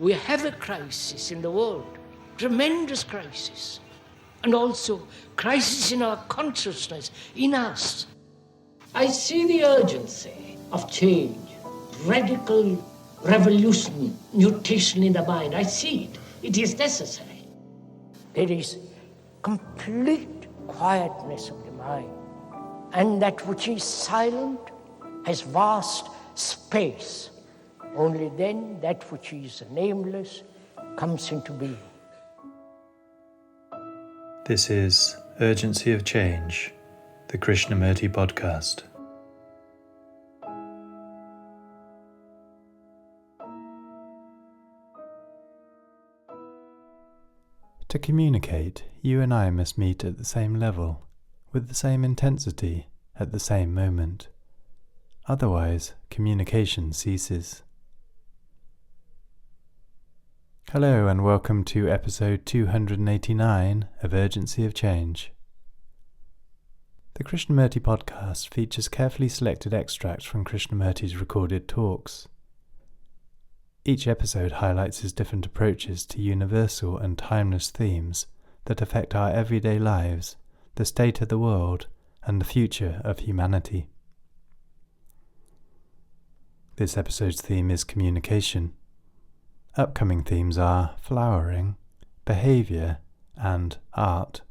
we have a crisis in the world, tremendous crisis, and also crisis in our consciousness, in us. I see the urgency of change, radical revolution, mutation in the mind. I see it. It is necessary. There is complete quietness of the mind, and that which is silent has vast space. Only then that which is nameless comes into being. This is Urgency of Change, the Krishnamurti Podcast. To communicate, you and I must meet at the same level, with the same intensity, at the same moment. Otherwise, communication ceases. Hello and welcome to episode 289 of Urgency of Change. The Krishnamurti Podcast features carefully selected extracts from Krishnamurti's recorded talks. Each episode highlights his different approaches to universal and timeless themes that affect our everyday lives, the state of the world, and the future of humanity. This episode's theme is communication. Upcoming themes are flowering, behaviour, and art.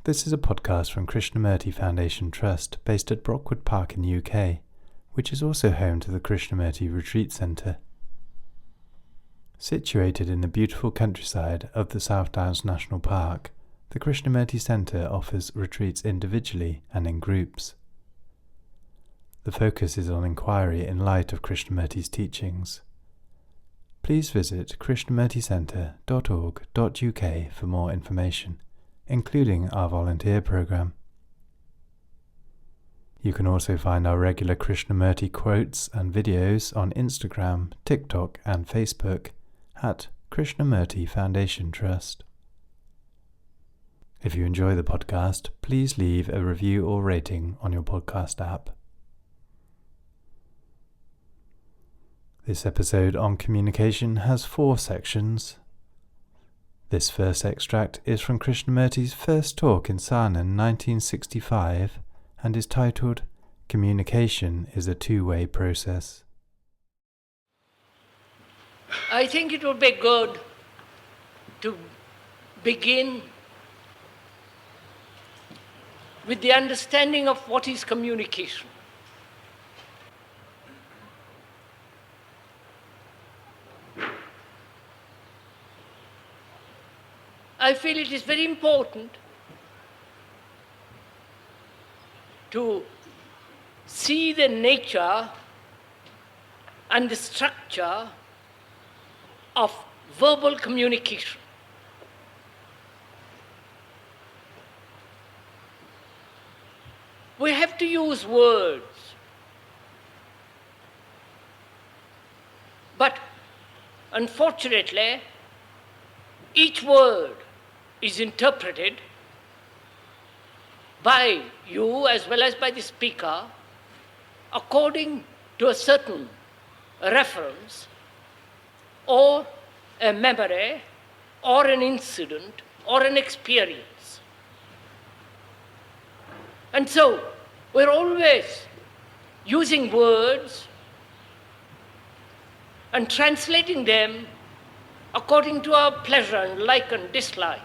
This is a podcast from Krishnamurti Foundation Trust based at Brockwood Park in UK, which is also home to the Krishnamurti Retreat Centre. Situated in the beautiful countryside of the South Downs National Park, the Krishnamurti Centre offers retreats individually and in groups. The focus is on inquiry in light of Krishnamurti's teachings. Please visit krishnamurticentre.org.uk for more information, including our volunteer programme. You can also find our regular Krishnamurti quotes and videos on Instagram, TikTok and Facebook at Krishnamurti Foundation Trust. If you enjoy the podcast, please leave a review or rating on your podcast app. This episode on communication has 4 sections. This first extract is from Krishnamurti's first talk in Saanen 1965 and is titled, Communication is a Two-Way Process. I think it would be good to begin with the understanding of what is communication. I feel it is very important to see the nature and the structure of verbal communication. We have to use words, but unfortunately, each word is interpreted by you as well as by the speaker according to a certain reference or a memory or an incident or an experience. And so we're always using words and translating them according to our pleasure and like and dislike.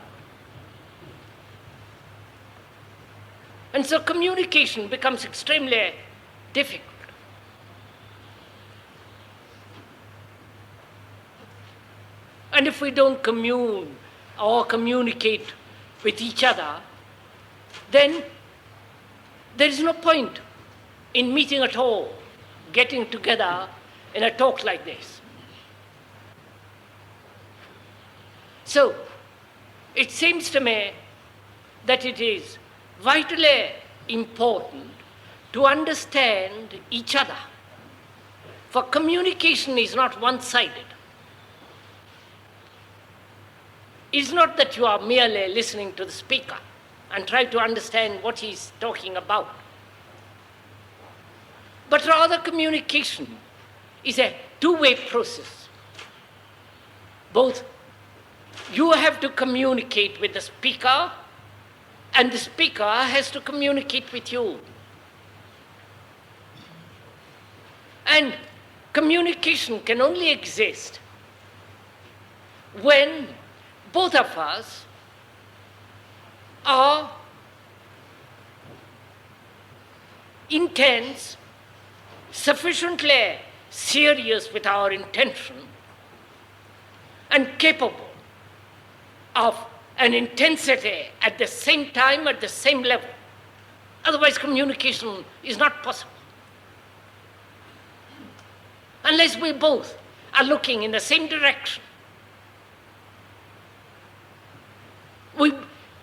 And so communication becomes extremely difficult. And if we don't commune or communicate with each other, then there is no point in meeting at all, getting together in a talk like this. So, it seems to me that it is vitally important to understand each other. For communication is not one-sided. It's not that you are merely listening to the speaker and try to understand what he's talking about. But rather communication is a two-way process. Both you have to communicate with the speaker, and the speaker has to communicate with you. And communication can only exist when both of us are intense, sufficiently serious with our intention, and capable of an intensity at the same time, at the same level. Otherwise, communication is not possible. Unless we both are looking in the same direction.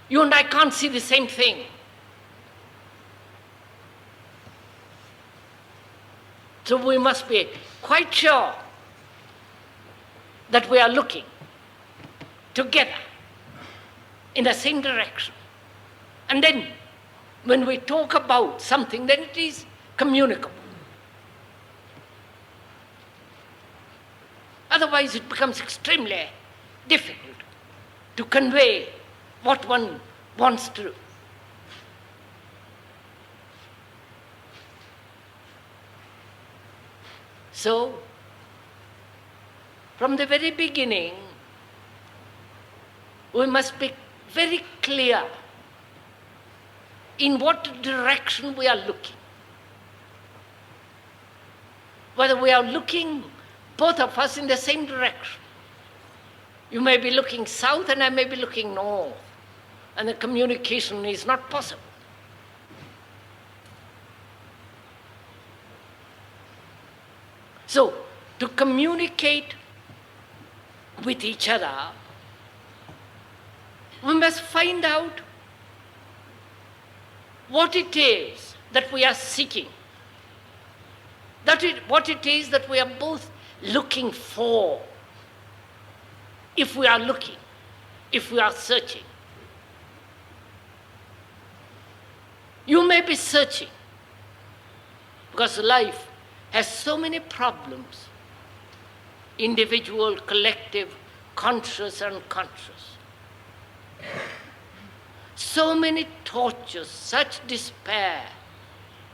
You and I can't see the same thing. So we must be quite sure that we are looking together in the same direction. And then when we talk about something, then it is communicable. Otherwise it becomes extremely difficult to convey what one wants to do. So, from the very beginning, we must be very clear in what direction we are looking. Whether we are looking, both of us, in the same direction. You may be looking south and I may be looking north, and the communication is not possible. So, to communicate with each other, we must find out what it is that we are seeking, what it is that we are both looking for, if we are looking, if we are searching. You may be searching because life has so many problems, individual, collective, conscious, unconscious. So many tortures, such despair,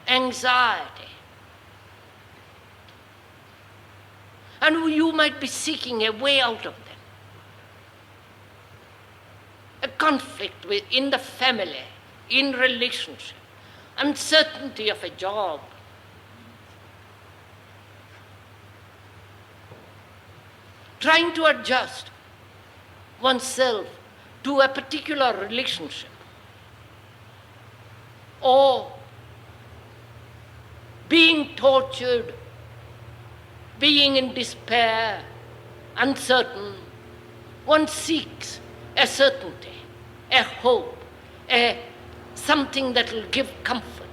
anxiety. And you might be seeking a way out of them. A conflict in the family, in relationship, uncertainty of a job. Trying to adjust oneself to a particular relationship, or being tortured, being in despair, uncertain. One seeks a certainty, a hope, something that will give comfort.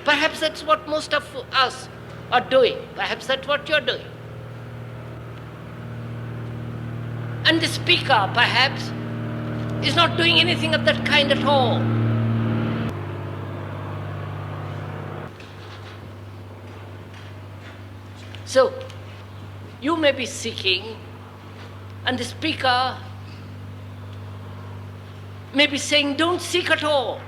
Perhaps that's what most of us are doing. Perhaps that's what you're doing. And the speaker, perhaps, is not doing anything of that kind at all. So, you may be seeking, and the speaker may be saying, don't seek at all.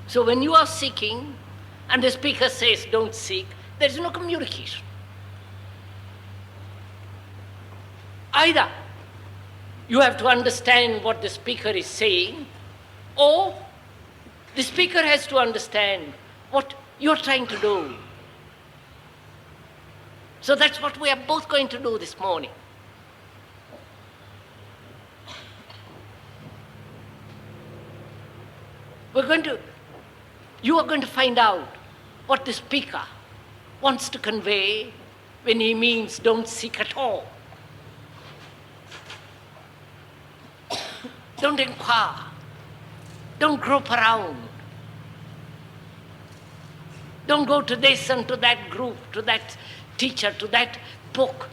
So when you are seeking, and the speaker says, don't seek, there is no communication. Either you have to understand what the speaker is saying, or the speaker has to understand what you're trying to do. So that's what we are both going to do this morning. You are going to find out what the speaker wants to convey when he means don't seek at all. Don't inquire. Don't grope around. Don't go to this and to that group, to that teacher, to that book.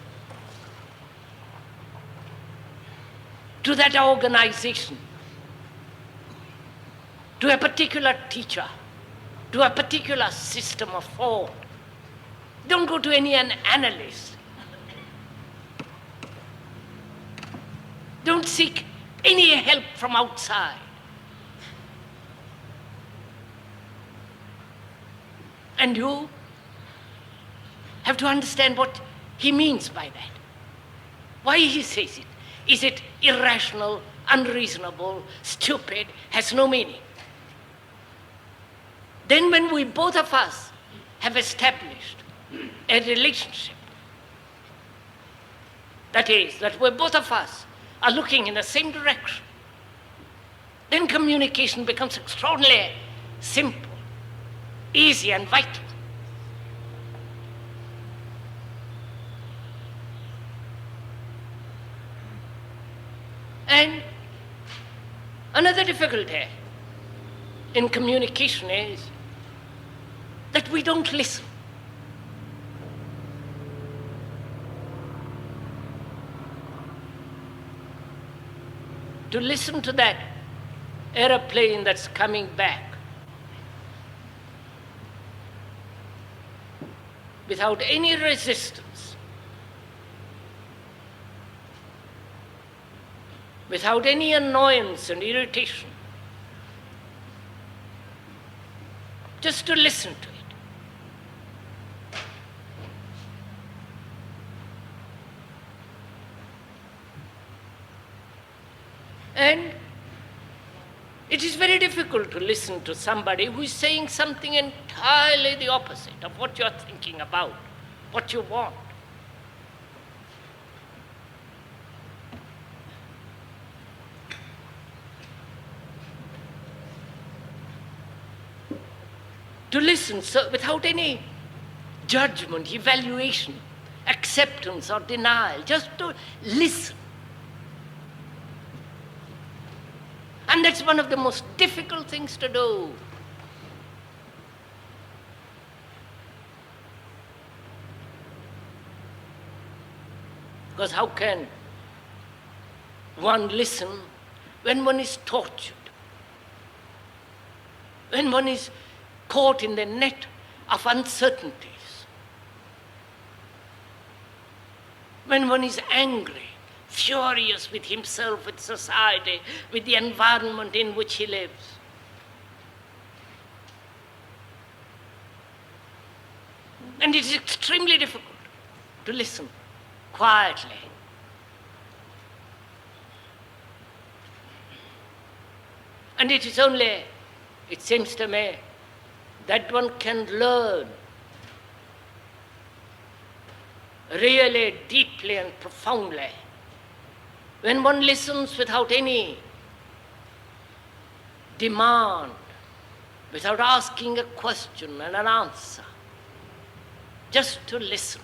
to that organization, to a particular teacher, to a particular system of thought. Don't go to any analyst. Don't seek any help from outside. And you have to understand what he means by that. Why he says it. Is it irrational, unreasonable, stupid, has no meaning? Then when we both of us have established a relationship, that is, that we both of us are looking in the same direction, then communication becomes extraordinarily simple, easy and vital. And another difficulty in communication is that we don't listen. To listen to that aeroplane that's coming back without any resistance, without any annoyance and irritation, just to listen to it. And it is very difficult to listen to somebody who is saying something entirely the opposite of what you're thinking about, what you want. To listen without any judgment, evaluation, acceptance or denial, just to listen. And that's one of the most difficult things to do. Because how can one listen when one is tortured? When one is caught in the net of uncertainties? When one is angry, furious with himself, with society, with the environment in which he lives? And it is extremely difficult to listen quietly. And it is only, it seems to me, that one can learn really deeply and profoundly when one listens without any demand, without asking a question and an answer, just to listen.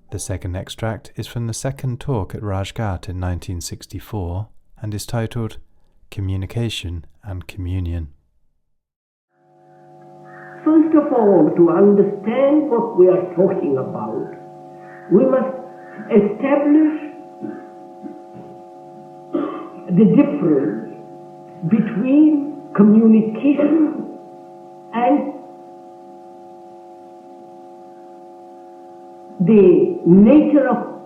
The second extract is from the second talk at Rajghat in 1964 and is titled Communication and Communion. First of all, to understand what we are talking about, we must establish the difference between communication and the nature of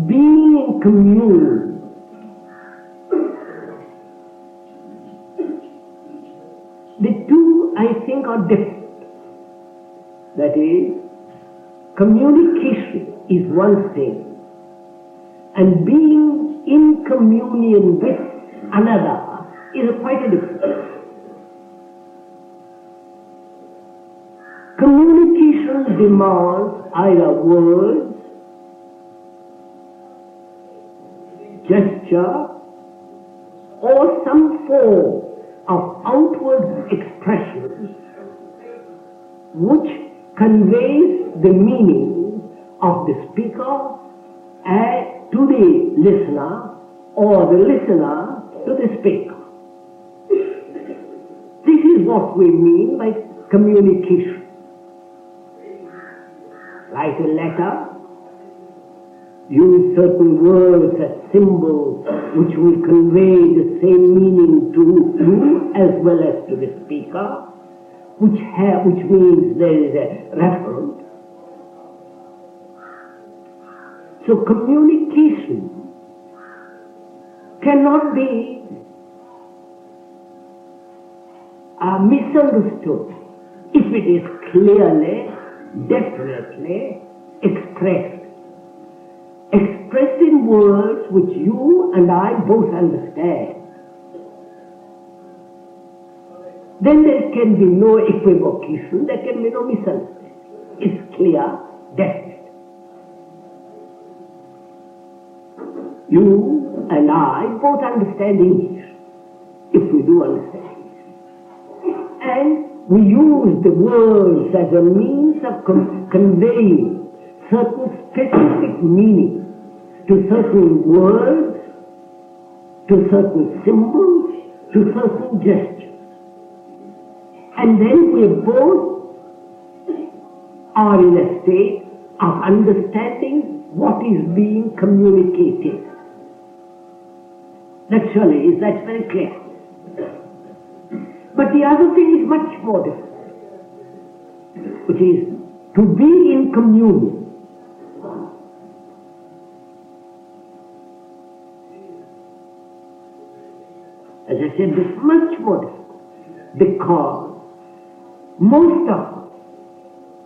being in commune. The two, I think, are different. That is, communication is one thing, and being in communion with another is quite a different thing. Communication demands either words, gesture, or some form of outward expression which conveys the meaning of the speaker to the listener or the listener to the speaker. This is what we mean by communication. Write a letter, use certain words as symbols which will convey the same meaning to you as well as to the speaker, which means there is a reference. So communication cannot be misunderstood if it is clearly, definitely expressed in words which you and I both understand. Then there can be no equivocation, there can be no misunderstanding. It's clear, definite. You and I both understand English, if we do understand English. And we use the words as a means of conveying certain specific meaning to certain words, to certain symbols, to certain gestures. And then we both are in a state of understanding what is being communicated. That's very clear. But the other thing is much more difficult, which is to be in communion. As I said, this is much more difficult because most of us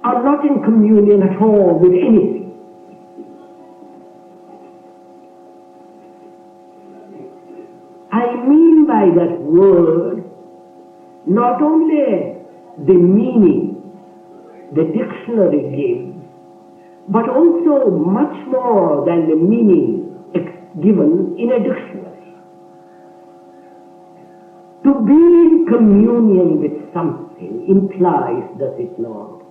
are not in communion at all with anything. I mean by that word not only the meaning the dictionary gives, but also much more than the meaning given in a dictionary. To be in communion with something implies, does it not,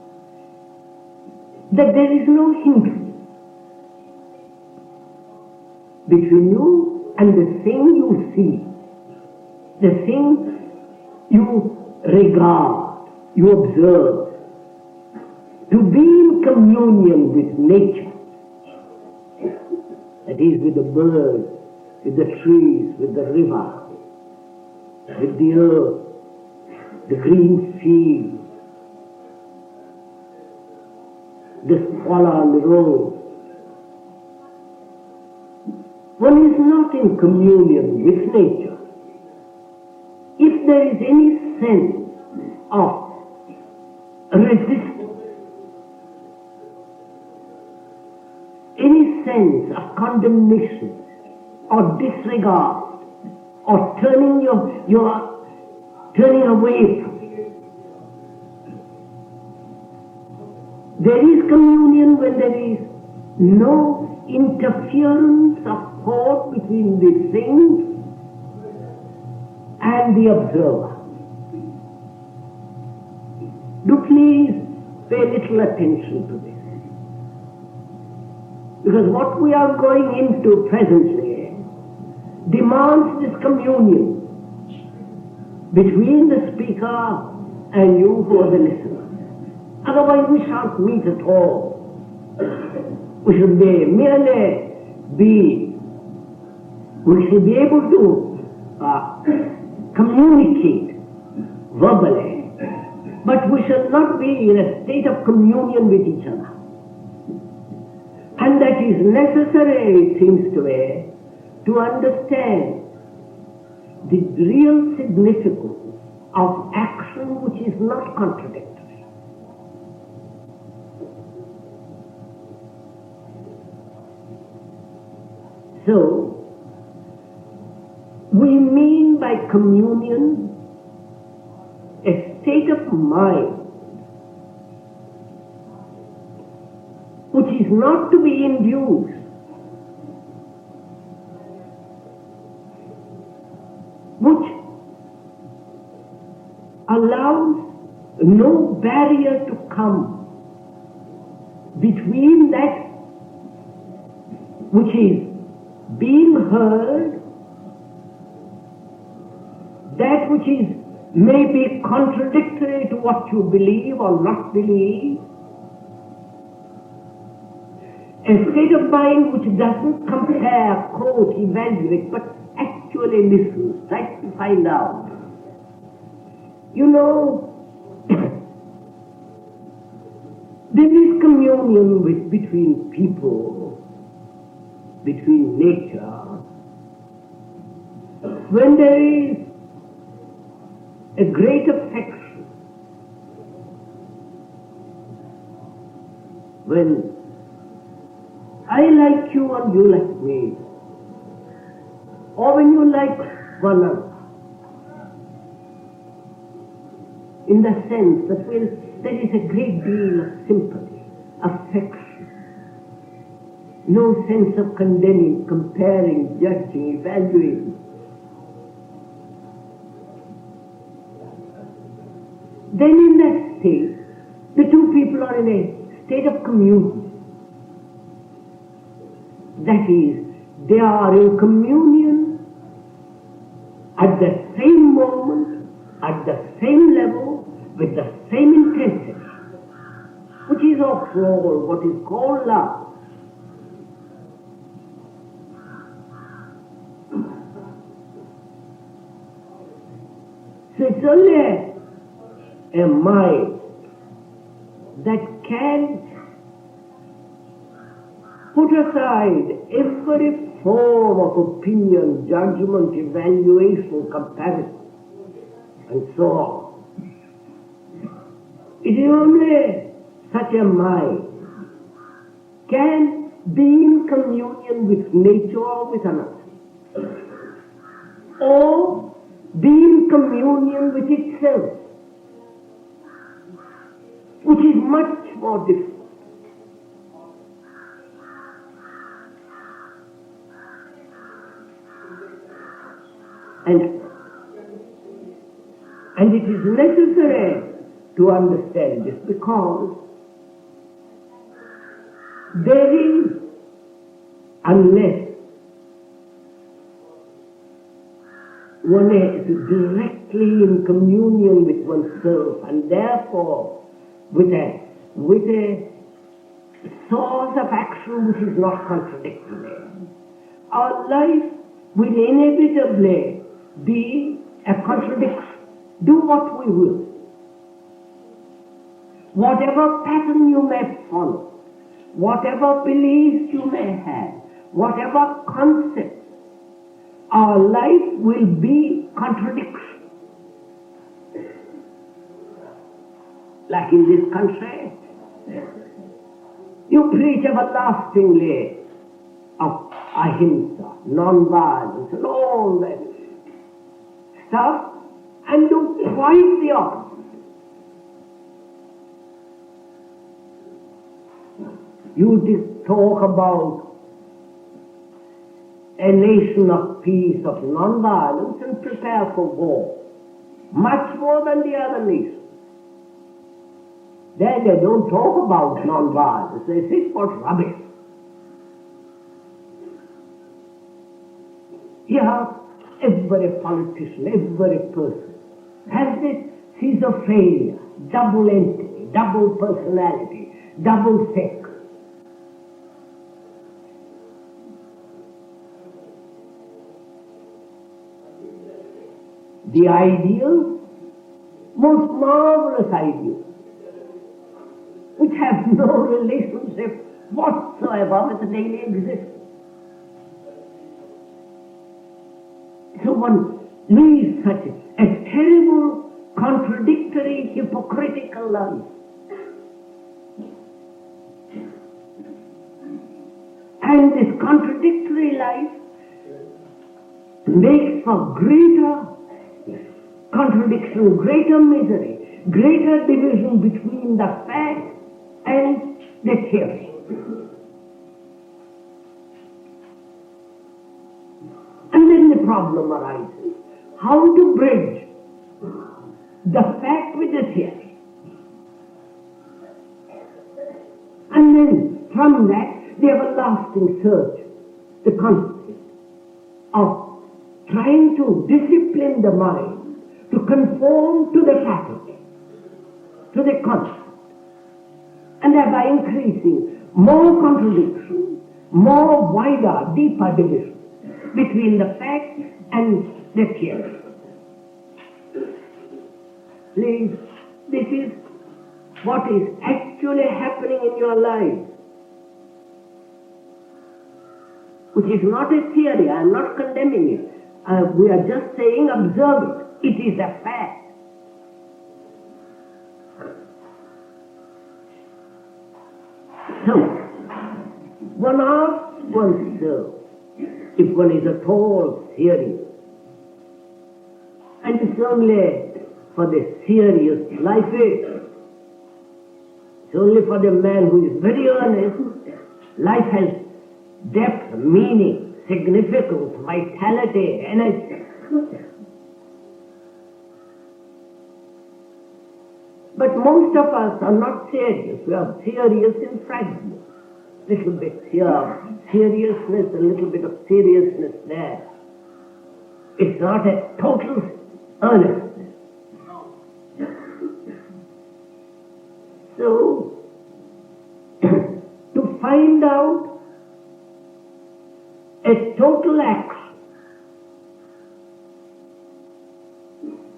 that there is no hindrance between you and the thing you see, the thing you regard, you observe. To be in communion with nature, that is with the birds, with the trees, with the river, with the earth, the green field, the swallow on the road. One is not in communion with nature if there is any sense of resistance, any sense of condemnation or disregard or turning away from it. There is communion when there is no interference of thought between the thing and the observer. Do please pay little attention to this. Because what we are going into presently demands this communion between the speaker and you who are the listener. Otherwise we shan't meet at all. We should merely be able to communicate verbally, but we should not be in a state of communion with each other. And that is necessary, it seems to me, to understand the real significance of action which is not contradictory. So, we mean by communion a state of mind which is not to be induced, which allows no barrier to come between that which is being heard that which is maybe contradictory to what you believe or not believe. A state of mind which doesn't compare, quote, evaluate, but actually listens, tries to find out. You know, there is communion between people, between nature, when there is a great affection, when I like you and you like me, or when you like one another, in the sense that there is a great deal of sympathy, affection, no sense of condemning, comparing, judging, evaluating. Then in that state, the two people are in a state of communion. That is, they are in communion at the same moment, at the same level, with the same intensity, which is after all what is called love. So it's only a mind that can put aside every form of opinion, judgment, evaluation, comparison, and so on. It is only such a mind can be in communion with nature or with another, or be in communion with itself, which is much more difficult. And it is necessary to understand this because there is, unless one is directly in communion with oneself and therefore with a source of action which is not contradictory, our life will inevitably be a contradiction. Do what we will. Whatever pattern you may follow, whatever beliefs you may have, whatever concepts, our life will be contradiction. Like in this country, you preach everlastingly of ahimsa, non-violence, and all that stuff, and do quite the opposite. You talk about a nation of peace, of non-violence, and prepare for war, much more than the other nations. There they don't talk about non-violence, they say what rubbish. Here, every politician, every person has this schizophrenia, double entity, double personality, double sex. The ideal, most marvelous ideal, which have no relationship whatsoever with the daily existence. So one leads such a terrible, contradictory, hypocritical life. And this contradictory life makes for greater contradiction, greater misery, greater division between the fact and the theory. And then the problem arises, how to bridge the fact with the theory. And then from that, the everlasting search, the constant of trying to discipline the mind conform to the pattern, to the concept, and thereby increasing more contradiction, more wider, deeper division between the fact and the theory. Please, this is what is actually happening in your life, which is not a theory. I am not condemning it. We are just saying, observe it. It is a fact. So, one asks oneself if one is at all serious. And it's only for the serious life is. It's only for the man who is very earnest. Life has depth, meaning, significance, vitality, energy. But most of us are not serious. We are serious in fragments. Little bit here, seriousness, a little bit of seriousness there. It's not a total earnestness. So, to find out a total action,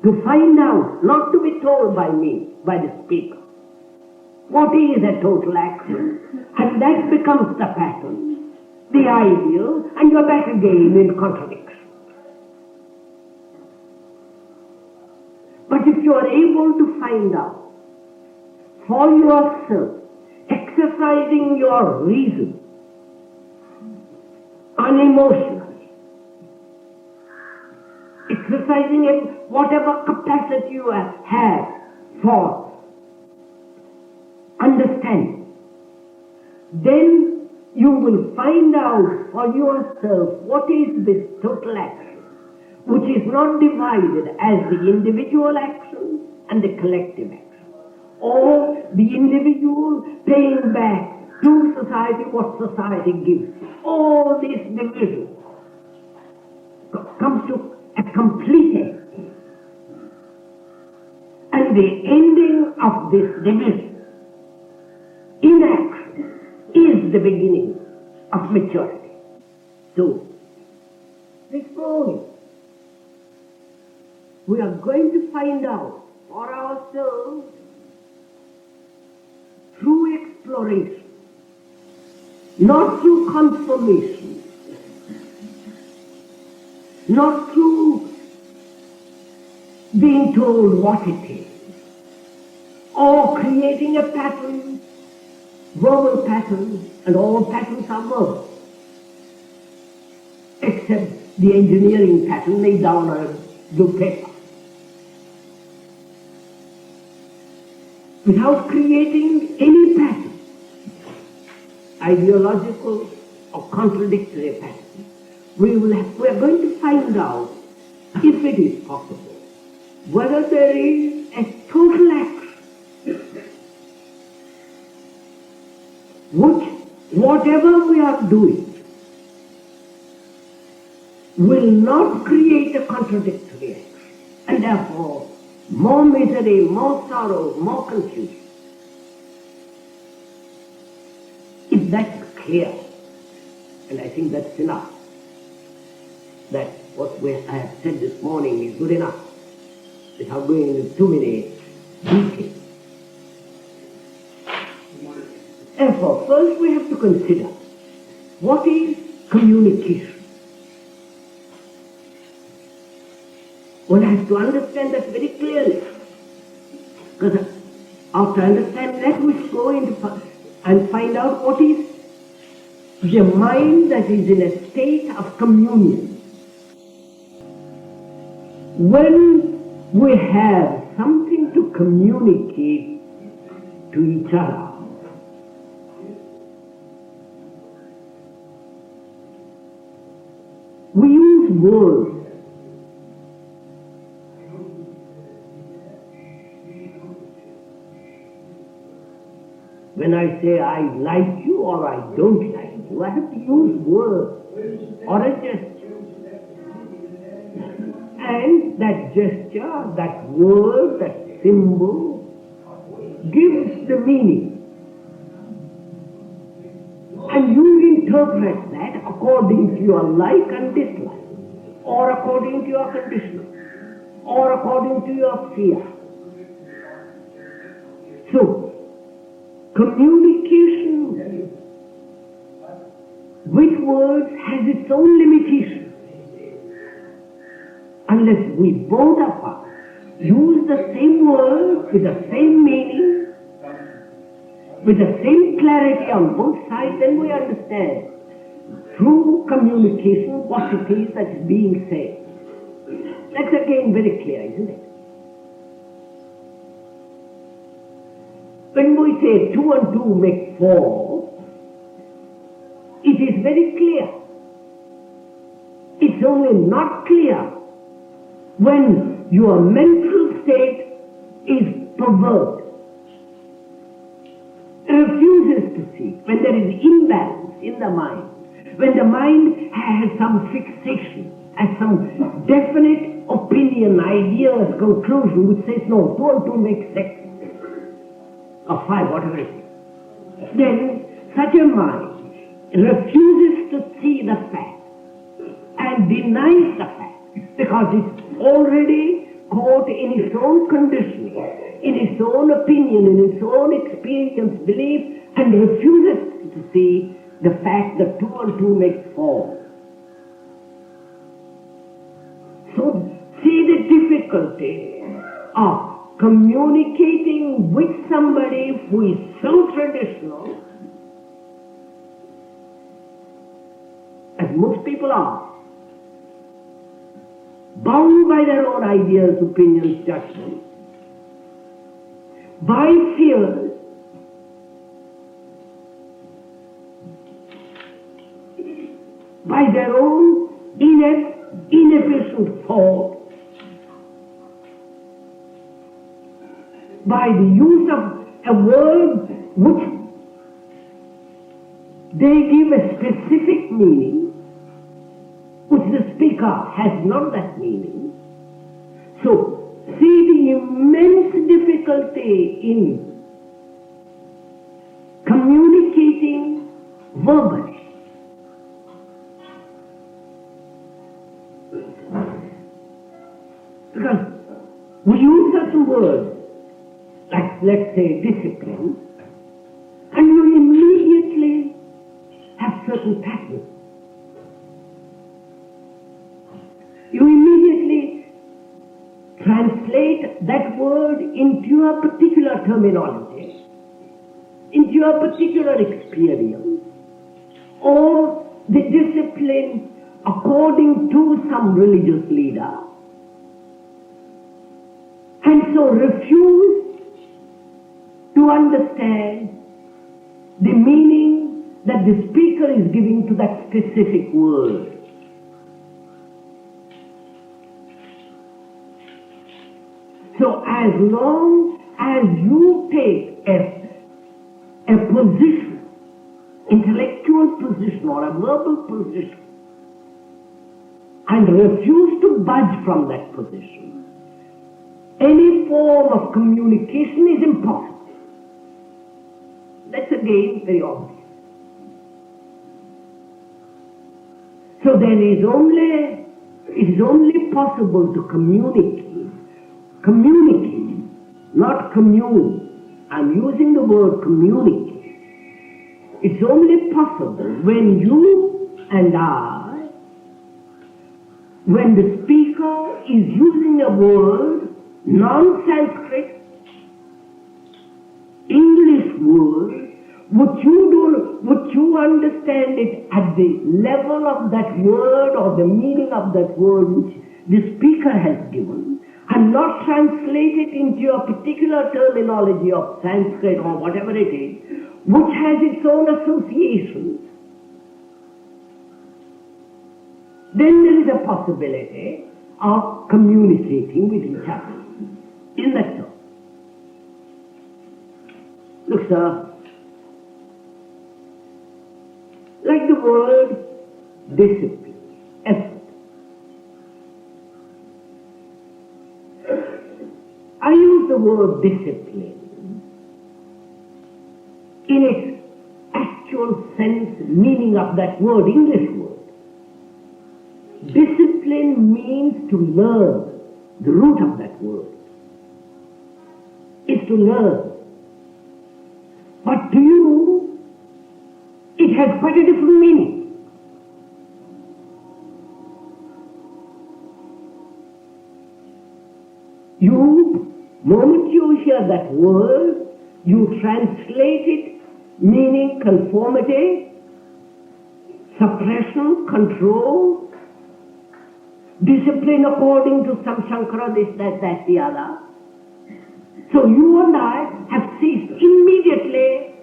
to find out, not to be told by me, by the speaker, what is a total action, and that becomes the pattern, the ideal, and you're back again in contradiction. But if you are able to find out for yourself, exercising your reason unemotionally, exercising whatever capacity you have for understanding, then you will find out for yourself what is this total action, which is not divided as the individual action and the collective action, or the individual paying back to society what society gives. All this division comes to a complete end. And the ending of this division in action is the beginning of maturity. So, this morning, we are going to find out for ourselves through exploration, not through confirmation, not through being told what it is, or creating a pattern, verbal pattern, and all patterns are verbal, except the engineering pattern laid down on a blue paper. Without creating any pattern, ideological or contradictory pattern, we are going to find out, if it is possible, whether there is a total action which, whatever we are doing, will not create a contradictory action, and therefore more misery, more sorrow, more confusion. If that's clear, and I think that's enough, that what I have said this morning is good enough, without going into too many details. Therefore, first we have to consider what is communication. One has to understand that very clearly. Because after understanding that, we go into and find out what is the mind that is in a state of communion. When we have something to communicate to each other, we use words. When I say I like you or I don't like you, I have to use words or a gesture. And that gesture, that word, that symbol gives the meaning. And you interpret that according to your like and dislike, or according to your condition, or according to your fear. So, communication with words has its own limitations. Unless we both of us use the same word with the same meaning, with the same clarity on both sides, then we understand through communication what it is that is being said. That's again very clear, isn't it? When we say 2 and 2 make 4, it is very clear. It's only not clear when your mental state is perverted, refuses to see, when there is imbalance in the mind, when the mind has some fixation, has some definite opinion, ideas, conclusion, which says, no, 2 and 2 make 6, or 5, whatever it is. Then such a mind refuses to see the fact and denies the fact because it's already caught in its own conditioning, in its own opinion, in its own experience, belief, and refuses to see the fact that 2 and 2 makes 4. So, see the difficulty of communicating with somebody who is so traditional, as most people are, bound by their own ideas, opinions, judgments, by fears, by their own inefficient thought, by the use of a word which they give a specific meaning, which the speaker has not that meaning. So, see the immense difficulty in communicating verbally. Because we use certain words, like let's say discipline, and you immediately have certain patterns. You immediately translate that word into your particular terminology, into your particular experience, or the discipline according to some religious leader, and so refuse to understand the meaning that the speaker is giving to that specific word. So as long as you take a position, intellectual position or a verbal position, and refuse to budge from that position, any form of communication is impossible. That's again very obvious. So then it is only possible to communicate, not commune. I'm using the word communicate. It's only possible when you and I, when the speaker is using a word, non-Sanskrit, English word, would you understand it at the level of that word or the meaning of that word which the speaker has given, and not translate it into your particular terminology of Sanskrit or whatever it is, which has its own associations, then there is a possibility of communicating with each other in that term. Look, sir, like the word discipline, effort. I use the word discipline in its actual sense, meaning of that word, English word. Discipline means to learn. The root of that word is to learn. But to you, it has quite a different meaning. Moment you hear that word, you translate it, meaning conformity, suppression, control, discipline according to some Shankara, this, that, the other. So you and I have ceased immediately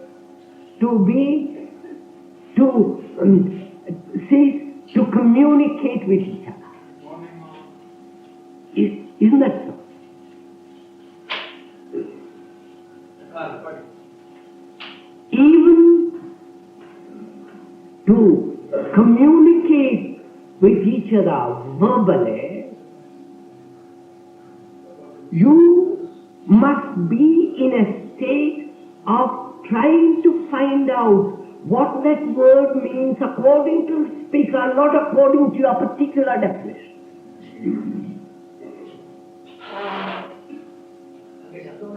cease to communicate with each other. Isn't that so? Even to communicate with each other verbally, you must be in a state of trying to find out what that word means according to the speaker, not according to your particular definition.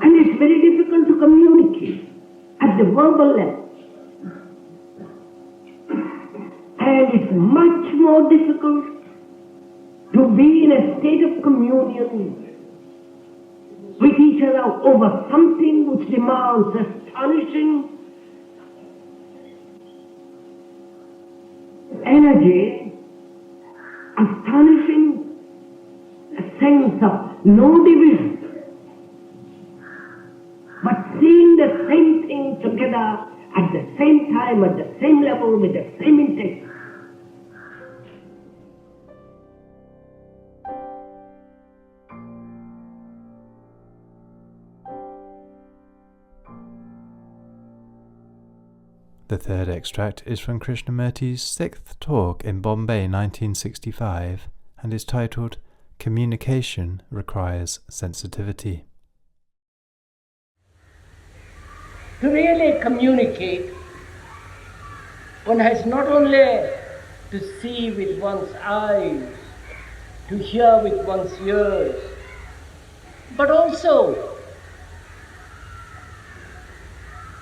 And it's very difficult to communicate at the verbal level. And it's much more difficult to be in a state of communion with each other over something which demands astonishing energy, astonishing sense of no division, but seeing the same thing together at the same time, at the same level, with the same intensity. The third extract is from Krishnamurti's 6th talk in Bombay 1965 and is titled Communication Requires Sensitivity. To really communicate, one has not only to see with one's eyes, to hear with one's ears, but also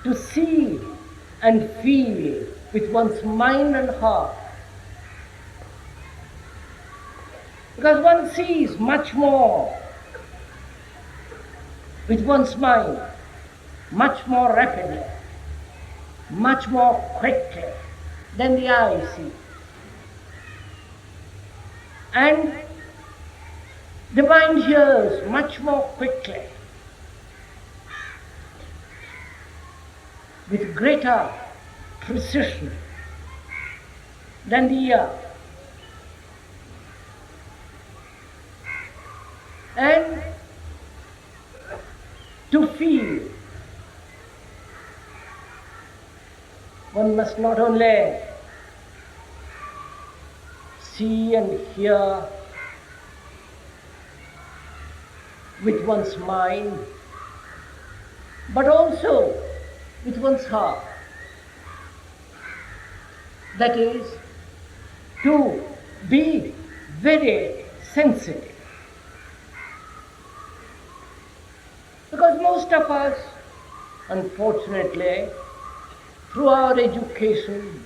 to see and feel with one's mind and heart. Because one sees much more with one's mind, much more rapidly, much more quickly than the eye sees. And the mind hears much more quickly, with greater precision than the ear. And to feel, one must not only see and hear with one's mind, but also with one's heart. That is, to be very sensitive. Because most of us, unfortunately, through our education,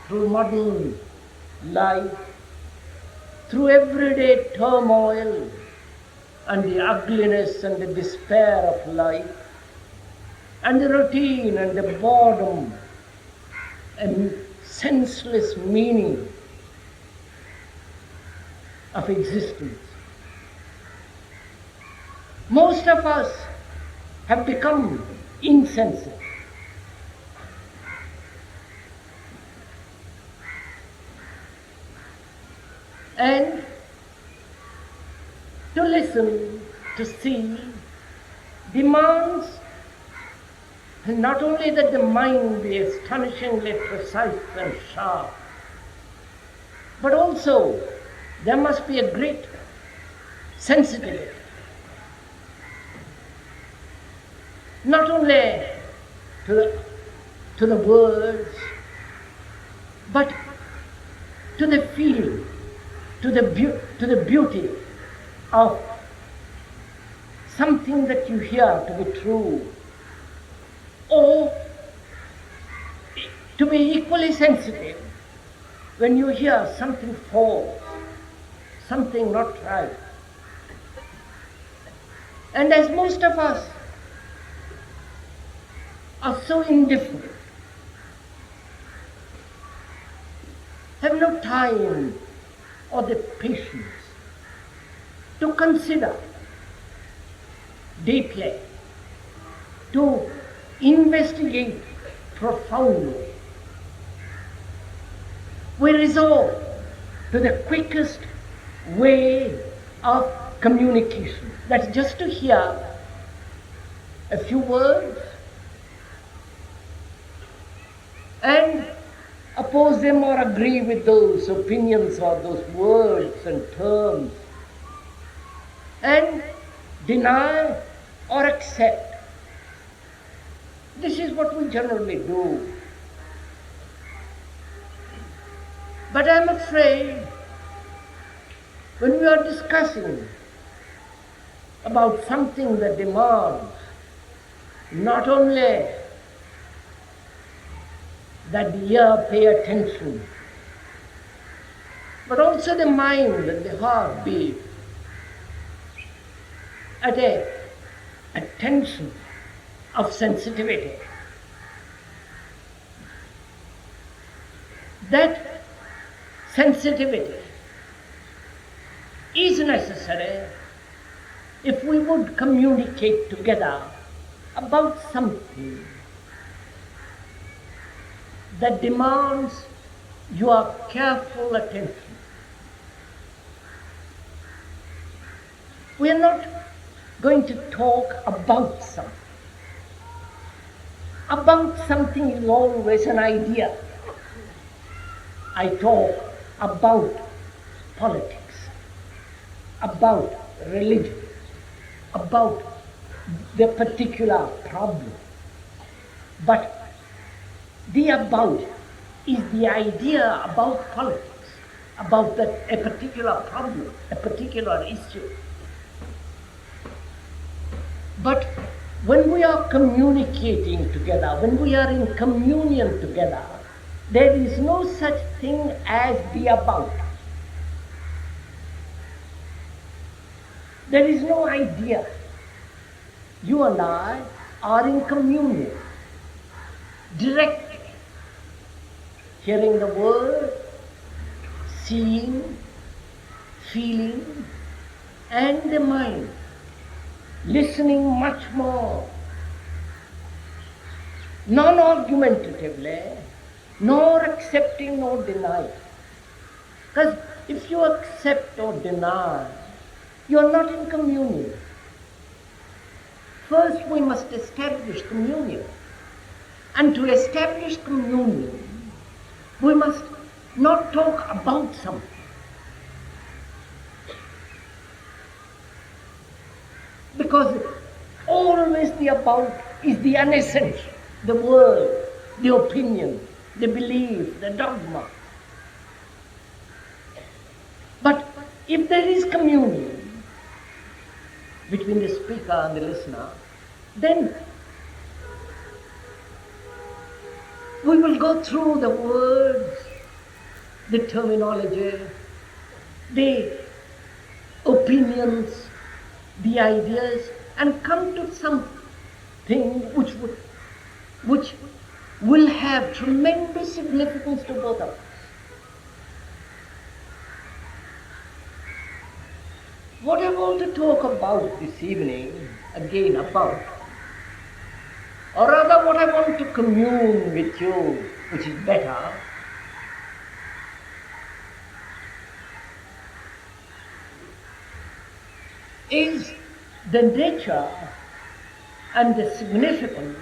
through modern life, through everyday turmoil and the ugliness and the despair of life, and the routine and the boredom and senseless meaning of existence, most of us have become insensitive. And to listen, to see, demands not only that the mind be astonishingly precise and sharp, but also there must be a great sensitivity. not only to the words, but to the feeling, to the beauty of something that you hear to be true, or to be equally sensitive when you hear something false, something not right. And as most of us are so indifferent, have no time or the patience to consider deeply, to investigate profoundly, we resort to the quickest way of communication. That's just to hear a few words and oppose them or agree with those opinions or those words and terms, and deny or accept. This is what we generally do. But I'm afraid when we are discussing about something that demands not only that the ear pay attention, but also the mind and the heart be at a tension of sensitivity. That sensitivity is necessary if we would communicate together about something that demands your careful attention. We are not going to talk about something. About something is always an idea. I talk about politics, about religion, about the particular problem. But the about is the idea about politics, about a particular problem, a particular issue. But when we are communicating together, when we are in communion together, there is no such thing as the about. There is no idea. You and I are in communion, directly, hearing the word, seeing, feeling, and the mind, listening much more, non-argumentatively, nor accepting nor denying. Because if you accept or deny, you are not in communion. First we must establish communion. And to establish communion, we must not talk about something. Because always the about is the unessential, the word, the opinion, the belief, the dogma. But if there is communion between the speaker and the listener, then we will go through the words, the terminology, the opinions, the ideas, and come to something which will have tremendous significance to both of us. What I want to talk about this evening, again about, or rather what I want to commune with you, which is better, is the nature and the significance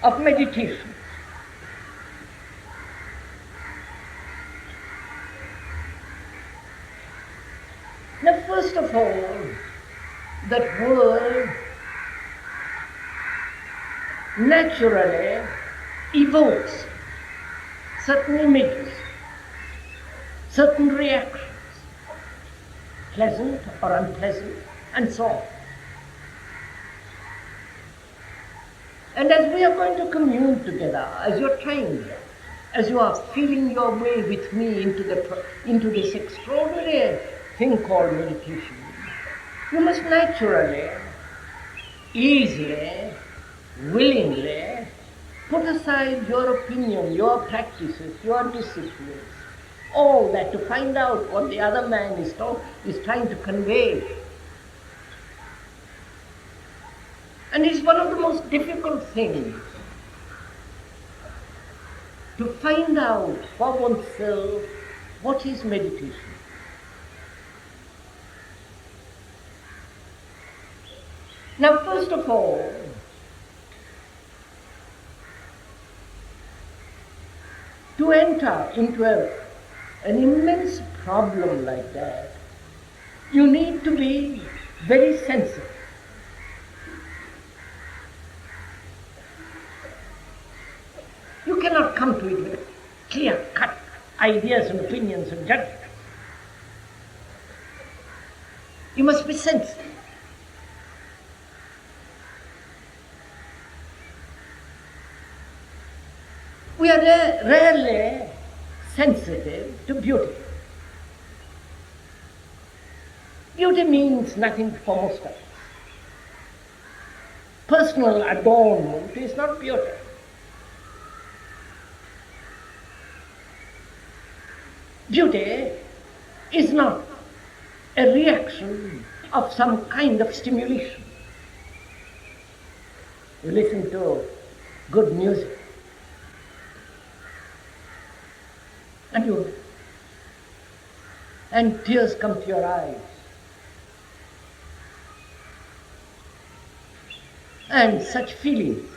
of meditation. Now, first of all, that word naturally evokes certain images, certain reactions, pleasant or unpleasant, and so on. And as we are going to commune together, as you're trying, as you are feeling your way with me into this extraordinary thing called meditation, you must naturally, easily, willingly put aside your opinion, your practices, your disciplines, all that to find out what the other man is trying to convey. And it's one of the most difficult things to find out for oneself what is meditation. Now, first of all, to enter into an immense problem like that, you need to be very sensitive. You cannot come to it with clear-cut ideas and opinions and judgments. You must be sensitive. We are rarely sensitive to beauty. Beauty means nothing for most of us. Personal adornment is not beauty. Beauty is not a reaction of some kind of stimulation. You listen to good music, and tears come to your eyes. And such feelings,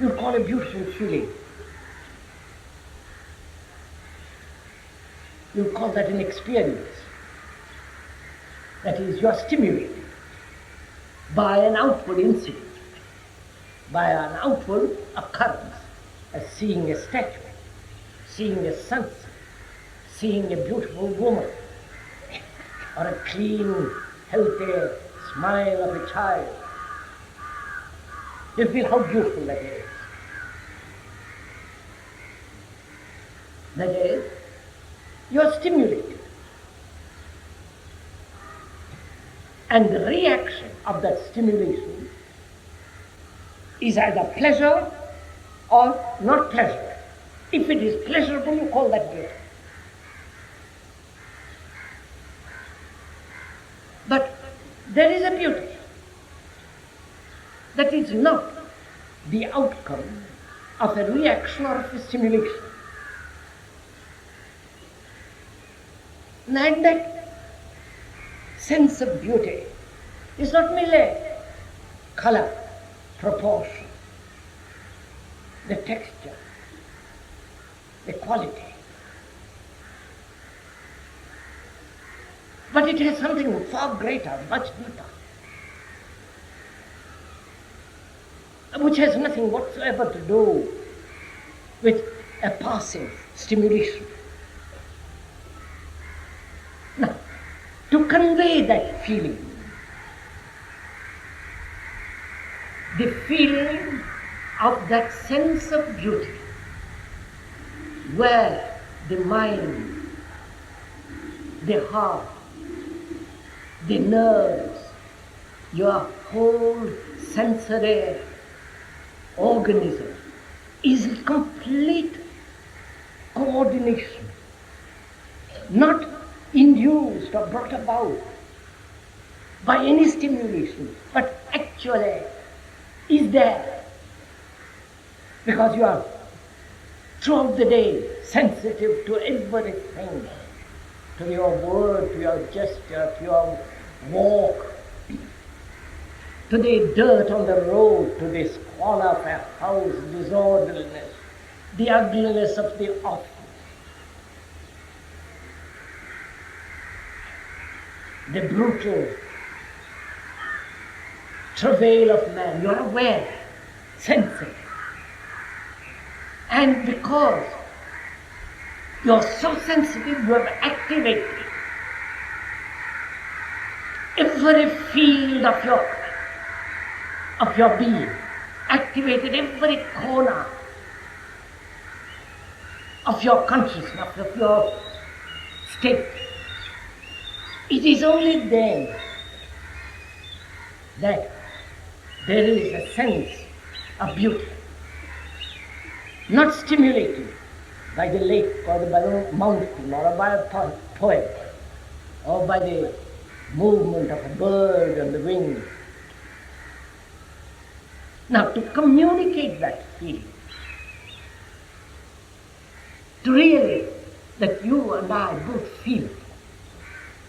you call a beautiful feeling. You call that an experience. That is, you are stimulated by an outward incident, by an outward occurrence, as seeing a statue, seeing a sunset, seeing a beautiful woman, or a clean, healthy smile of a child. You feel how beautiful that is. That is, you are stimulated. And the reaction of that stimulation is either pleasure or not pleasurable. If it is pleasurable, you call that beauty. But there is a beauty that is not the outcome of a reaction or of a stimulation. And that sense of beauty is not merely color, proportion, the texture, the quality, but it has something far greater, much deeper, which has nothing whatsoever to do with a passive stimulation. Now, to convey that feeling, the feeling of that sense of beauty, where the mind, the heart, the nerves, your whole sensory organism is in complete coordination, not induced or brought about by any stimulation, but actually is there because you are throughout the day sensitive to everything, to your word, to your gesture, to your walk, to the dirt on the road, to the squalor of a house, disorderliness, the ugliness of the office, the brutal travail of man. You are aware sensitive. And because you're so sensitive, you have activated every field of your being, activated every corner of your consciousness, of your state. It is only then that there is a sense of beauty, not stimulated by the lake or the balloon mountain or by a poem or by the movement of a bird on the wing. Now, to communicate that feeling, to realize that you and I both feel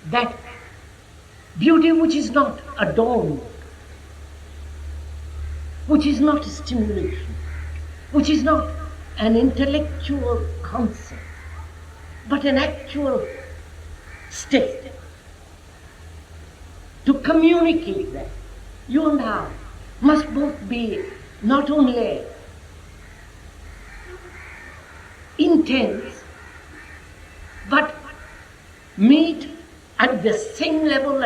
that beauty which is not adorned, which is not a stimulation, which is not an intellectual concept, but an actual state. To communicate that, you and I must both be not only intense, but meet at the same level,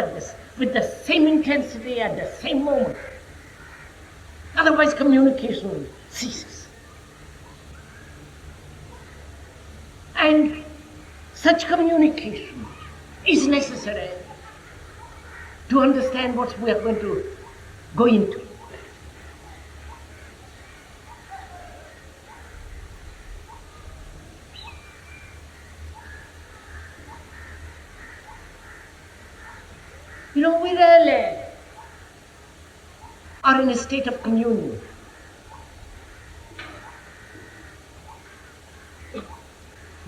with the same intensity at the same moment. Otherwise communication ceases. And such communication is necessary to understand what we are going to go into. You know, we rarely are in a state of communion.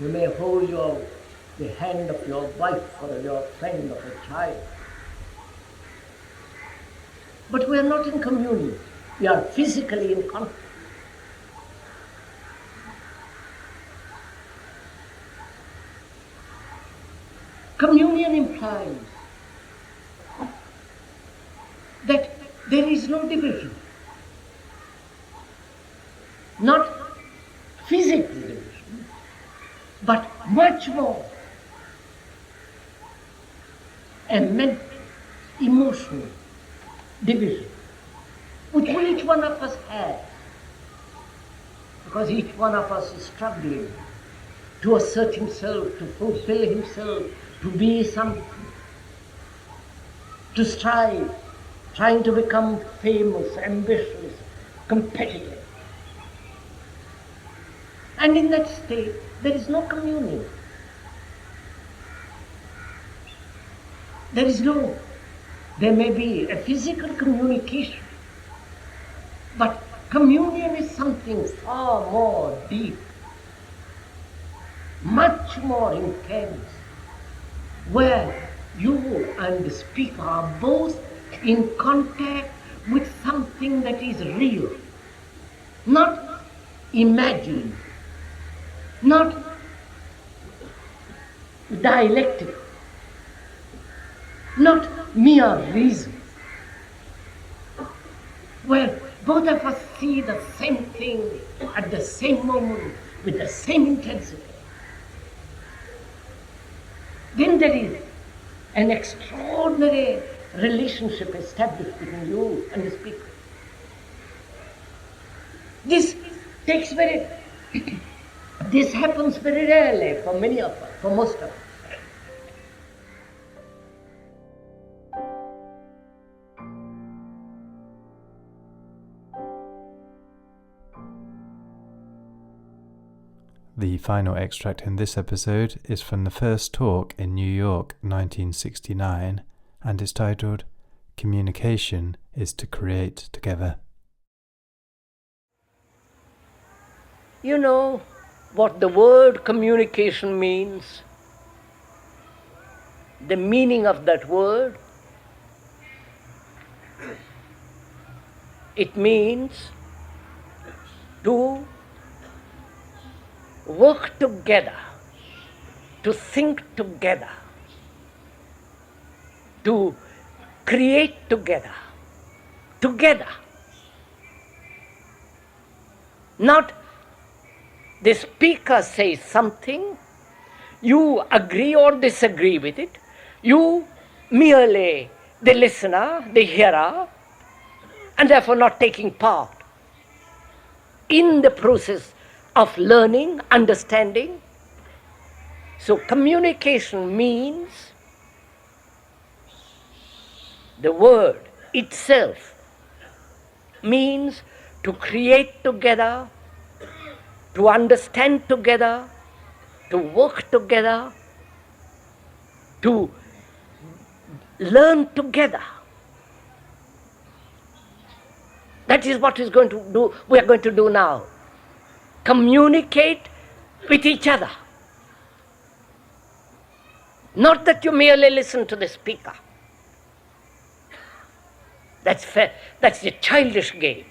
You may hold the hand of your wife or your friend or a child. But we are not in communion. We are physically in conflict. Communion implies that there is no division. Not physical division, but much more a mental, emotional division, which each one of us has, because each one of us is struggling to assert himself, to fulfill himself, to be something, to strive, trying to become famous, ambitious, competitive. And in that state, there is no communion. There may be a physical communication, but communion is something far more deep, much more intense, where you and the speaker are both in contact with something that is real, not imagined, not dialectic, not mere reason, where both of us see the same thing at the same moment with the same intensity. Then there is an extraordinary relationship established between you and the speaker. This happens very rarely for many of us, for most of us. The final extract in this episode is from the first talk in New York, 1969, and is titled, Communication is to Create Together. You know what the word communication means? The meaning of that word? It means to work together, to think together, to create together. Not the speaker says something, you agree or disagree with it, you merely the listener, the hearer, and therefore not taking part in the process of learning, understanding. So communication means the word itself means to create together, to understand together, to work together, to learn together. That is what we are going to do now. Communicate with each other. Not that you merely listen to the speaker. That's fair. That's the childish game.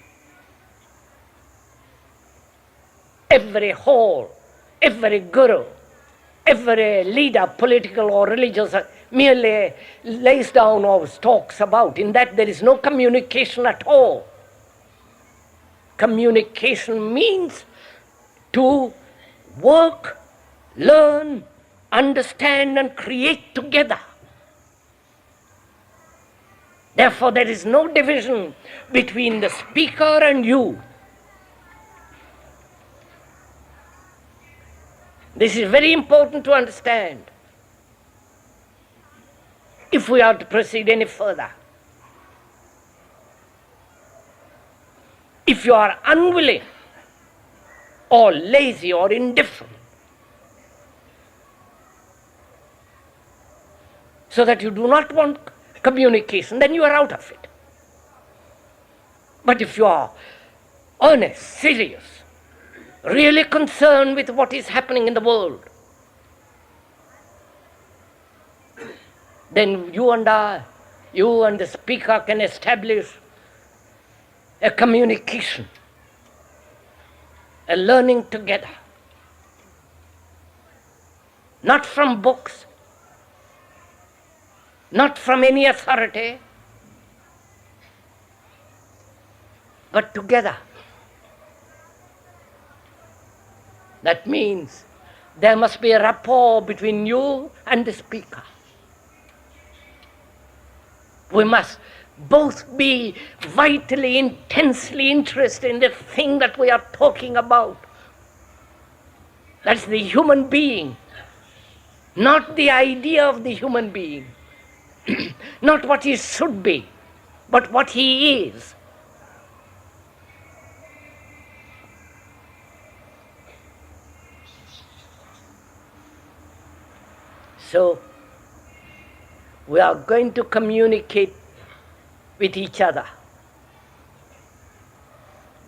Every hall, every guru, every leader, political or religious, merely lays down or talks about. In that there is no communication at all. Communication means to work, learn, understand and create together. Therefore, there is no division between the speaker and you. This is very important to understand if we are to proceed any further. If you are unwilling or lazy or indifferent, so that you do not want communication, then you are out of it. But if you are earnest, serious, really concerned with what is happening in the world, then you and the speaker can establish a communication, a learning together. Not from books, not from any authority, but together. That means there must be a rapport between you and the speaker. We must both be vitally, intensely interested in the thing that we are talking about. That's the human being, not the idea of the human being, not what he should be, but what he is. So, we are going to communicate with each other.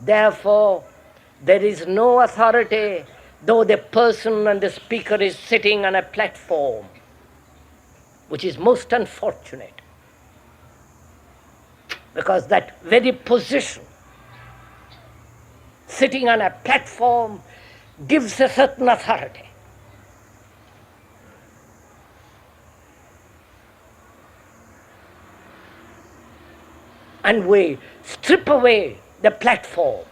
Therefore, there is no authority, though the person and the speaker is sitting on a platform, which is most unfortunate, because that very position, sitting on a platform, gives a certain authority. And we strip away the platform.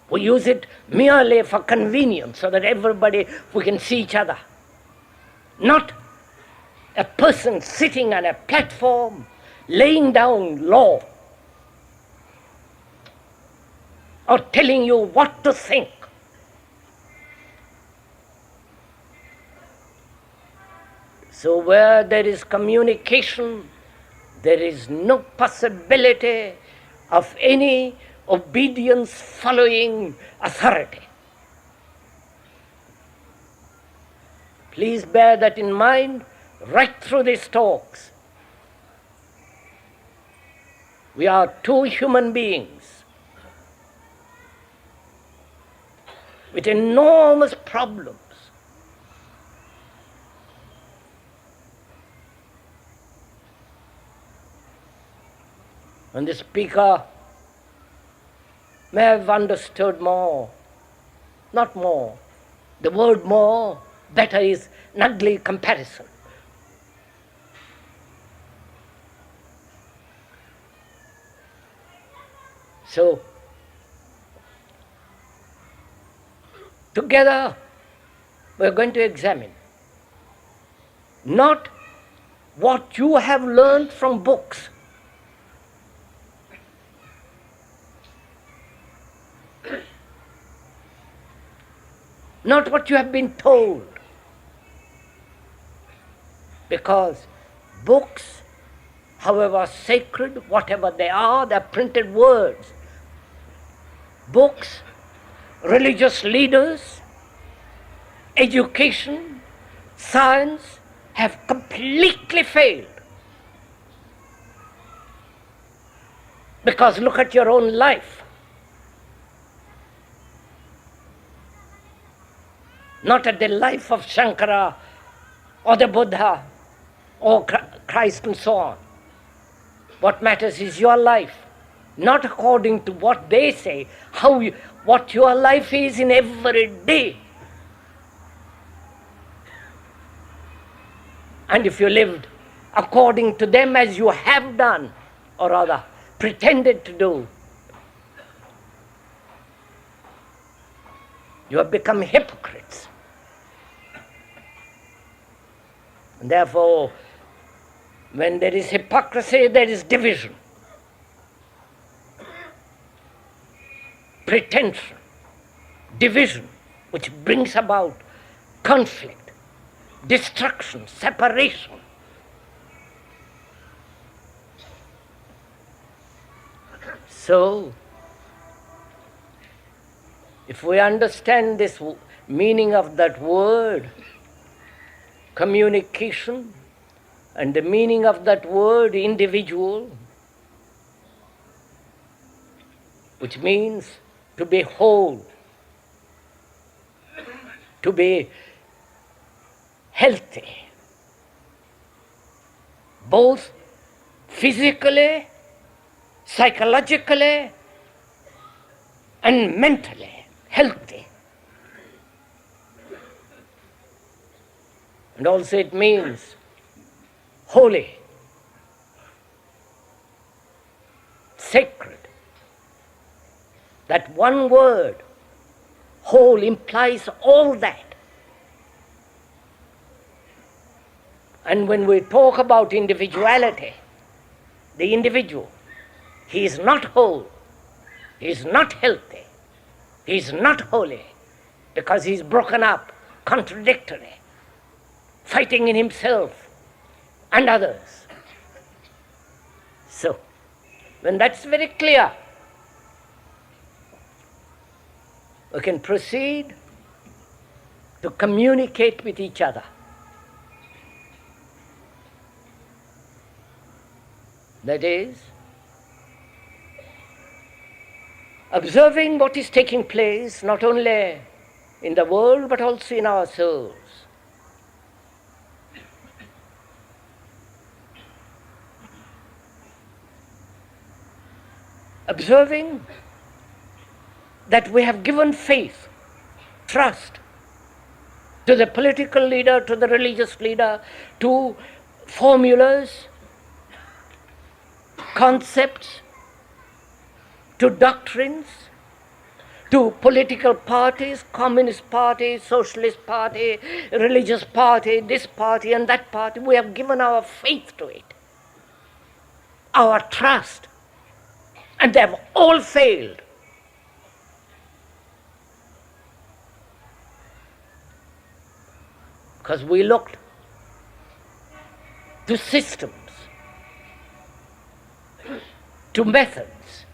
We use it merely for convenience, so that we can see each other. Not a person sitting on a platform laying down law or telling you what to think. So where there is communication, there is no possibility of any obedience following authority. Please bear that in mind right through these talks. We are two human beings with enormous problems. And the speaker may have understood more, not more. The word more, better is an ugly comparison. So, Together, we're going to examine not what you have learned from books, not what you have been told, because books, however sacred, whatever they are, they're printed words. Books, religious leaders, education, science have completely failed. Because look at your own life. Not at the life of Shankara or the Buddha or Christ and so on. What matters is your life, not according to what they say, what your life is in every day. And if you lived according to them as you have done, or rather pretended to do, you have become hypocrites. And therefore, when there is hypocrisy, there is division, pretension, division, which brings about conflict, destruction, separation. So, if we understand this meaning of that word, communication, and the meaning of that word, individual, which means to be whole, to be healthy, both physically, psychologically, and mentally healthy. And also it means holy, sacred. That one word, whole, implies all that. And when we talk about individuality, the individual, he is not whole, he is not healthy, he is not holy, because he is broken up, contradictory, fighting in himself and others. So, when that's very clear, we can proceed to communicate with each other. That is, observing what is taking place not only in the world but also in our souls. Observing that we have given faith, trust to the political leader, to the religious leader, to formulas, concepts, to doctrines, to political parties, Communist Party, Socialist Party, religious party, this party and that party. We have given our faith to it, our trust, and they have all failed. Because we looked to systems, to methods.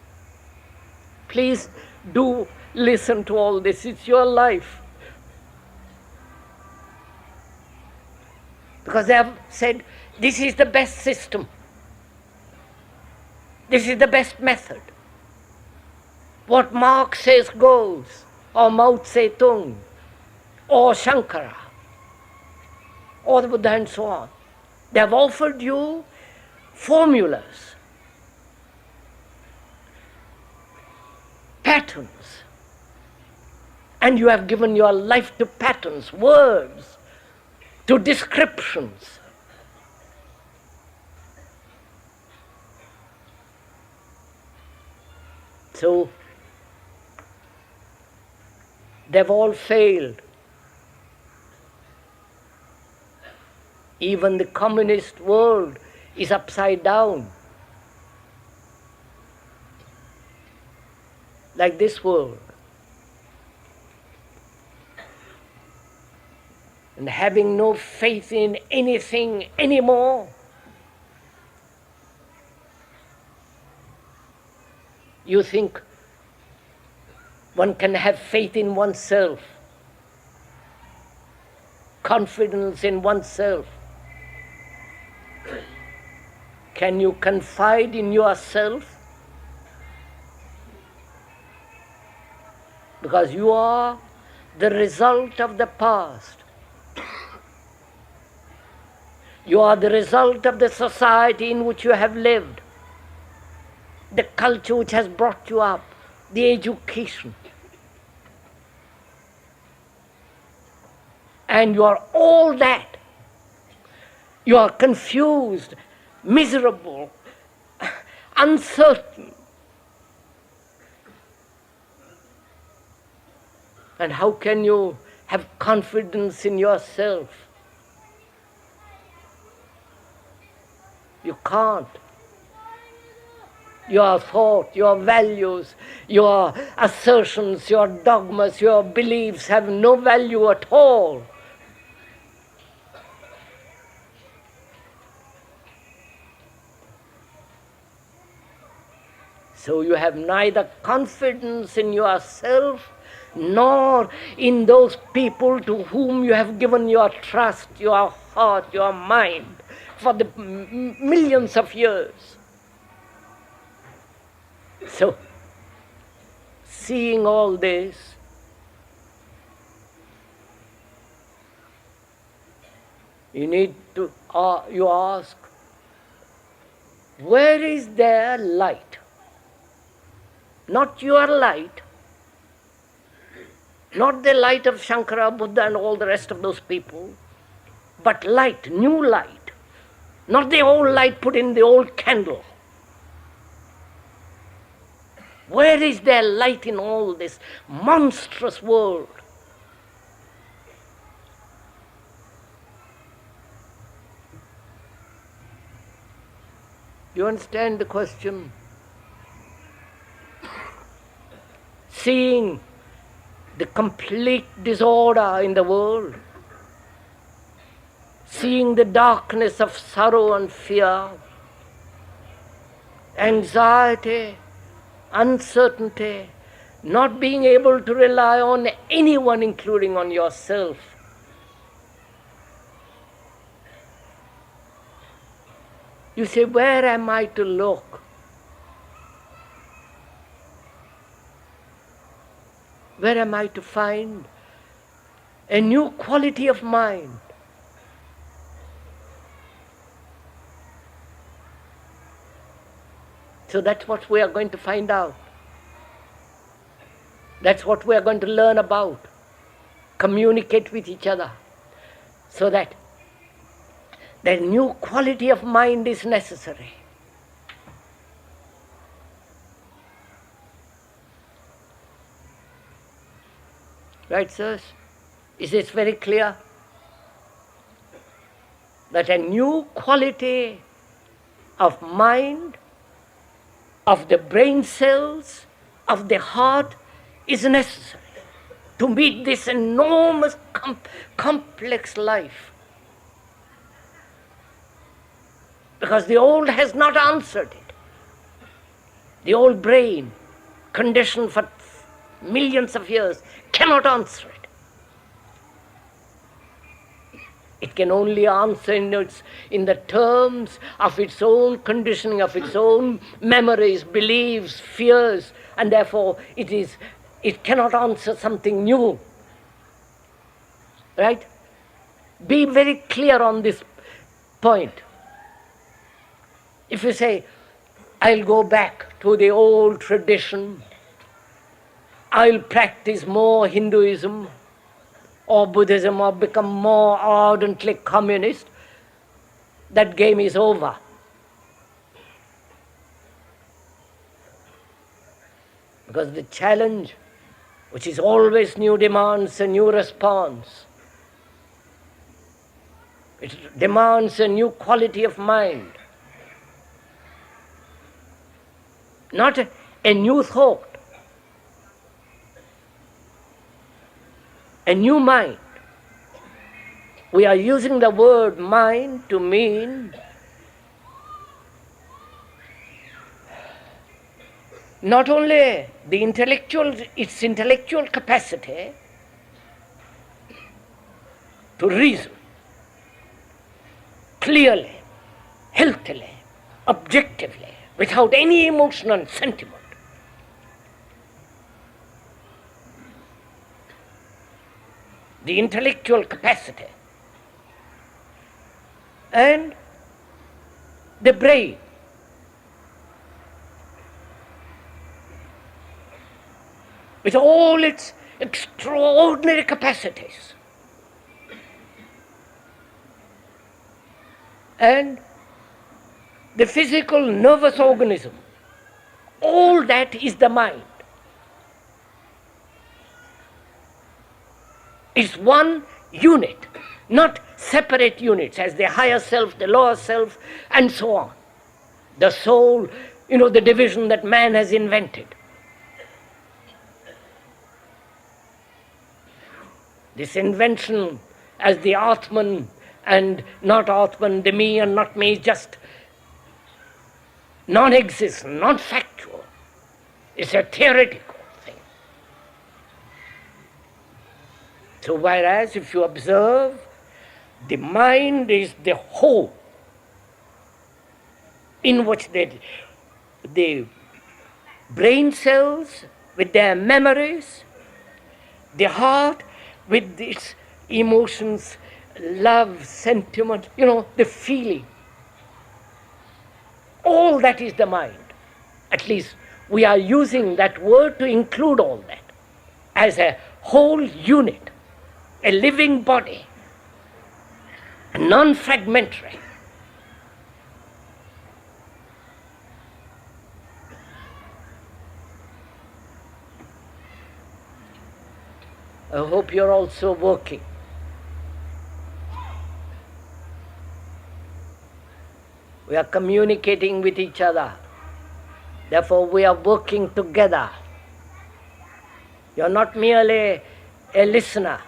Please do listen to all this. It's your life. Because they have said, this is the best system. This is the best method. What Marx says goes, or Mao Zedong, or Shankara, or the Buddha and so on. They have offered you formulas, patterns, and you have given your life to patterns, words, to descriptions. So, They've all failed. Even the communist world is upside down. Like this world. And having no faith in anything anymore, you think one can have faith in oneself, confidence in oneself. Can you confide in yourself? Because you are the result of the past. You are the result of the society in which you have lived, the culture which has brought you up, the education. And you are all that. You are confused, miserable, uncertain. And how can you have confidence in yourself? You can't. Your thought, your values, your assertions, your dogmas, your beliefs have no value at all. So you have neither confidence in yourself nor in those people to whom you have given your trust, your heart, your mind for the millions of years. So, seeing all this, you need to, you ask, where is their light? Not your light, not the light of Shankara, Buddha and all the rest of those people, but light, new light. Not the old light put in the old candle. Where is there light in all this monstrous world? You understand the question? Seeing the complete disorder in the world, seeing the darkness of sorrow and fear, anxiety, uncertainty, not being able to rely on anyone, including on yourself. You say, where am I to look? Where am I to find a new quality of mind? So that's what we are going to find out. That's what we are going to learn about. Communicate with each other. So that the new quality of mind is necessary. Right, sirs? Is this very clear? That a new quality of mind, of the brain cells, of the heart is necessary to meet this enormous complex life. Because the old has not answered it. The old brain, conditioned for millions of years, cannot answer it. It can only answer in the terms of its own conditioning, of its own memories, beliefs, fears, and therefore it cannot answer something new. Right? Be very clear on this point. If you say, I'll go back to the old tradition, I'll practice more Hinduism or Buddhism or become more ardently communist, that game is over. Because the challenge which is always new demands a new response. It demands a new quality of mind, not a new thought, a new mind. We are using the word mind to mean not only its intellectual capacity to reason clearly, healthily, objectively, without any emotion and sentiment. The intellectual capacity and the brain. With all its extraordinary capacities. And the physical nervous organism, all that is the mind. It's one unit, not separate units as the higher self, the lower self, and so on. The soul, the division that man has invented. This invention as the Atman and not Atman, the me and not me, just non-existent, non-factual. It's a theoretical thing. So whereas if you observe, the mind is the whole in which the brain cells with their memories, the heart with its emotions, love, sentiment, the feeling. All that is the mind. At least we are using that word to include all that as a whole unit, a living body, non-fragmentary. I hope you're also working. We are communicating with each other. Therefore, we are working together. You're not merely a listener.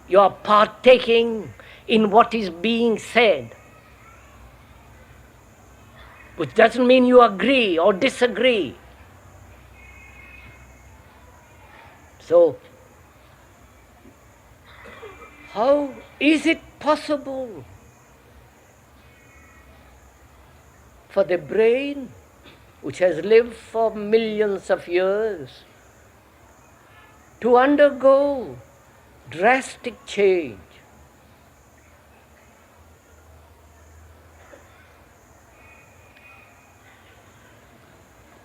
You are partaking in what is being said, which doesn't mean you agree or disagree. So, how is it possible for the brain, which has lived for millions of years, to undergo drastic change?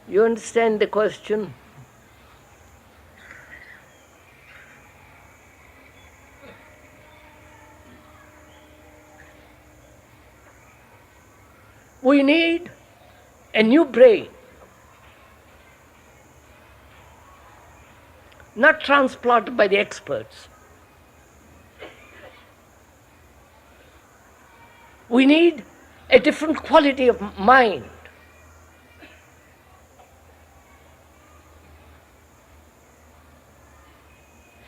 You understand the question? We need a new brain, not transplanted by the experts. We need a different quality of mind.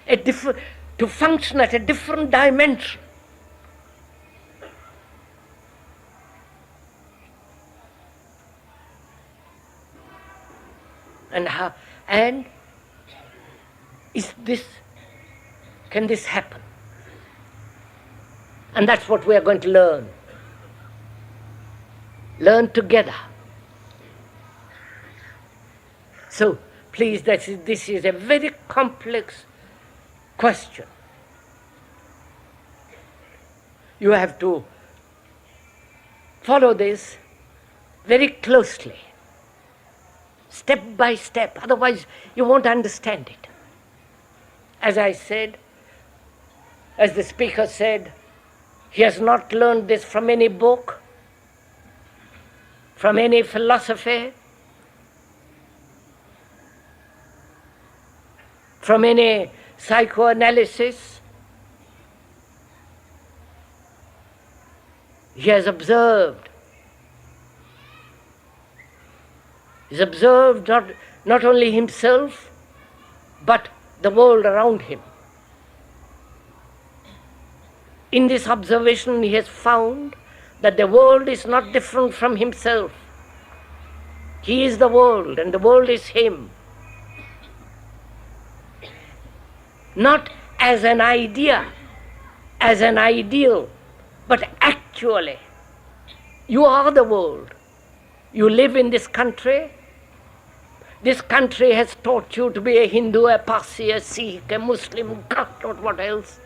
To function at a different dimension. And can this happen? And that's what we are going to learn. Learn together. So, please, this is a very complex question. You have to follow this very closely, step by step, otherwise you won't understand it. As I said, as the speaker said, he has not learned this from any book, from any philosophy. from any psychoanalysis. He has observed. He's observed not only himself, but the world around him. In this observation, he has found that the world is not different from himself. He is the world, and the world is him. Not as an idea, as an ideal, but actually, you are the world. You live in this country. This country has taught you to be a Hindu, a Parsi, a Sikh, a Muslim, God knows what else.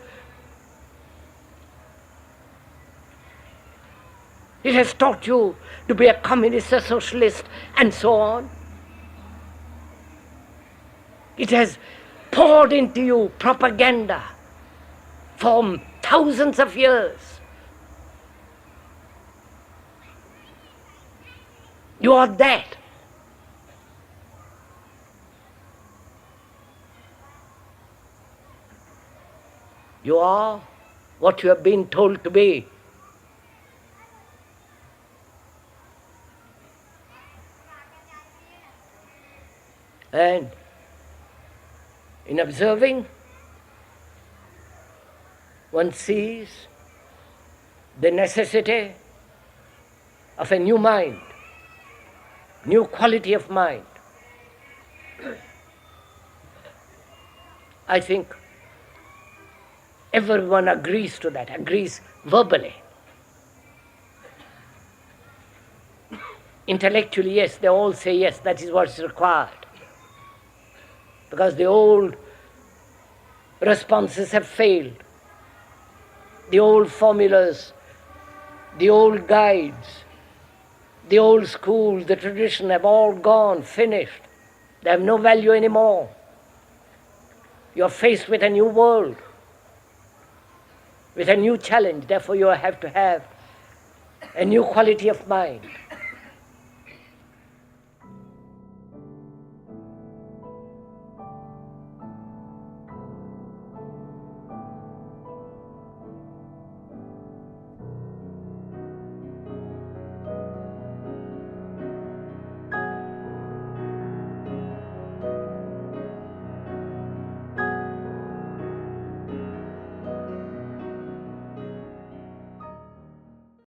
It has taught you to be a communist, a socialist, and so on. It has poured into you propaganda for thousands of years. You are that. You are what you have been told to be. And in observing, one sees the necessity of a new mind, new quality of mind. I think everyone agrees to that, agrees verbally. Intellectually, yes, they all say yes, that is what's required. Because the old responses have failed. The old formulas, the old guides, the old schools, the tradition have all gone, finished. They have no value anymore. You are faced with a new world, with a new challenge. Therefore, you have to have a new quality of mind.